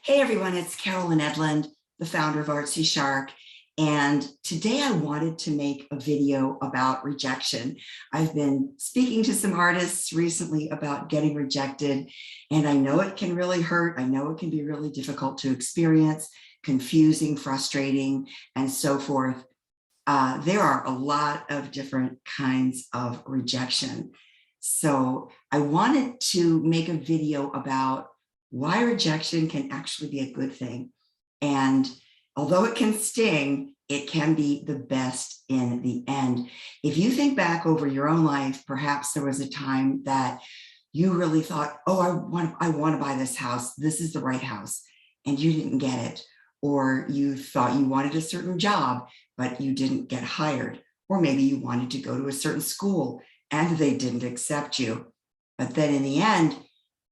Hey everyone, it's Carolyn Edlund, the founder of Artsy Shark. And today I wanted to make a video about rejection. I've been speaking to some artists recently about getting rejected, and I know it can really hurt. I know it can be really difficult to experience, confusing, frustrating, and so forth. There are a lot of different kinds of rejection. So I wanted to make a video about why rejection can actually be a good thing. And although it can sting, it can be the best in the end. If you think back over your own life, perhaps there was a time that you really thought, oh, I want to buy this house. This is the right house. And you didn't get it. Or you thought you wanted a certain job, but you didn't get hired. Or maybe you wanted to go to a certain school and they didn't accept you. But then in the end,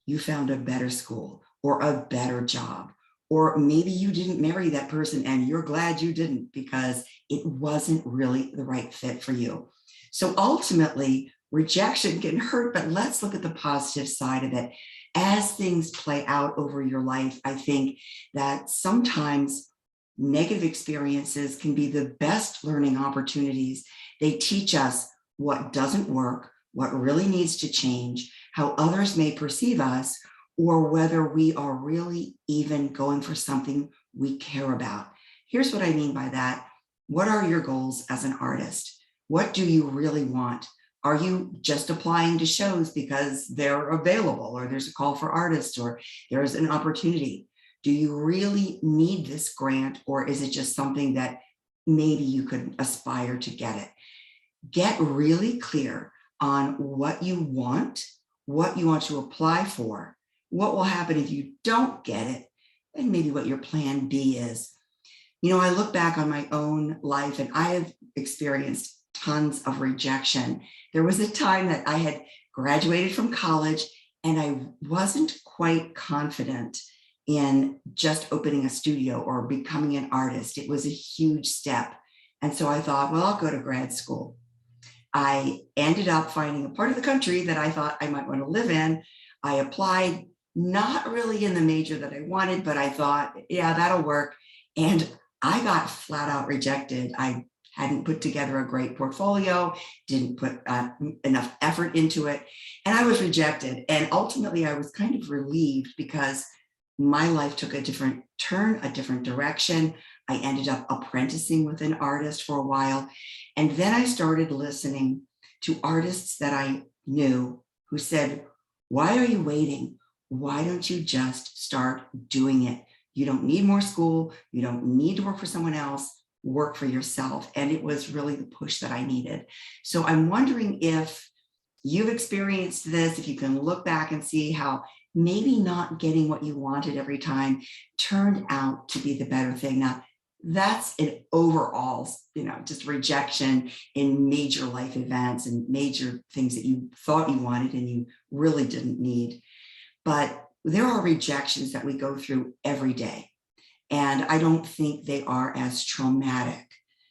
you found a better school or a better job, or maybe you didn't marry that person and you're glad you didn't because it wasn't really the right fit for you. So ultimately, rejection can hurt, but let's look at the positive side of it. As things play out over your life, I think that sometimes negative experiences can be the best learning opportunities. They teach us what doesn't work, what really needs to change, how others may perceive us, or whether we are really even going for something we care about. Here's what I mean by that. What are your goals as an artist? What do you really want? Are you just applying to shows because they're available, or there's a call for artists, or there's an opportunity? Do you really need this grant, or is it just something that maybe you could aspire to get it? Get really clear on what you want to apply for, what will happen if you don't get it, and maybe what your plan B is. You know, I look back on my own life and I have experienced tons of rejection. There was a time that I had graduated from college and I wasn't quite confident in just opening a studio or becoming an artist. It was a huge step. And so I thought, well, I'll go to grad school. I ended up finding a part of the country that I thought I might want to live in. I applied, not really in the major that I wanted, but I thought, yeah, that'll work. And I got flat out rejected. I hadn't put together a great portfolio, didn't put enough effort into it, and I was rejected. And ultimately, I was kind of relieved because my life took a different turn, a different direction. I ended up apprenticing with an artist for a while. And then I started listening to artists that I knew who said, why are you waiting? Why don't you just start doing it? You don't need more school. You don't need to work for someone else. Work for yourself. And it was really the push that I needed. So I'm wondering if you've experienced this, if you can look back and see how maybe not getting what you wanted every time turned out to be the better thing. Now, that's an overall, just rejection in major life events and major things that you thought you wanted and you really didn't need. But there are rejections that we go through every day. And I don't think they are as traumatic.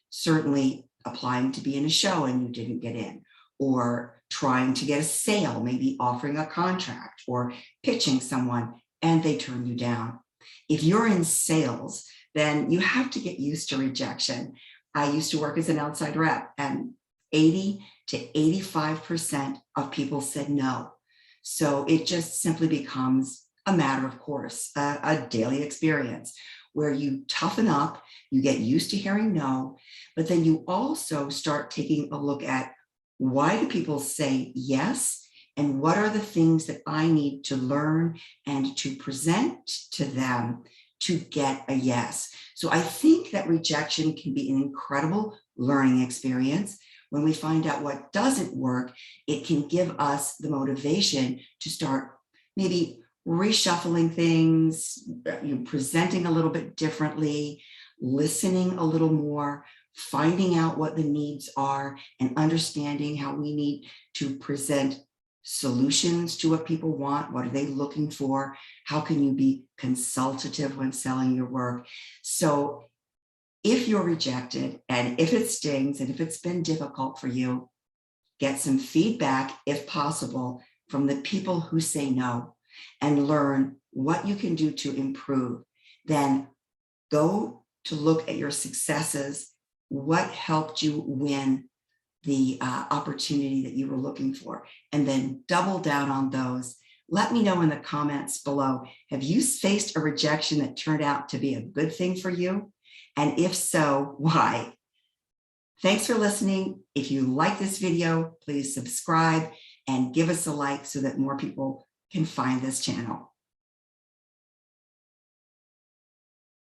Certainly applying to be in a show and you didn't get in, or trying to get a sale, maybe offering a contract or pitching someone and they turn you down. If you're in sales, then you have to get used to rejection. I used to work as an outside rep and 80 to 85% of people said no. So it just simply becomes a matter of course, a daily experience where you toughen up, you get used to hearing no, but then you also start taking a look at why do people say yes? And what are the things that I need to learn and to present to them to get a yes? So I think that rejection can be an incredible learning experience. When we find out what doesn't work, it can give us the motivation to start maybe reshuffling things, presenting a little bit differently, listening a little more, finding out what the needs are and understanding how we need to present solutions to what people want. What are they looking for? How can you be consultative when selling your work? So if you're rejected and if it stings and if it's been difficult for you, get some feedback, if possible, from the people who say no and learn what you can do to improve. then go to look at your successes. What helped you win the opportunity that you were looking for? And then double down on those. Let me know in the comments below, have you faced a rejection that turned out to be a good thing for you? And if so, why? Thanks for listening. If you like this video, please subscribe and give us a like so that more people can find this channel.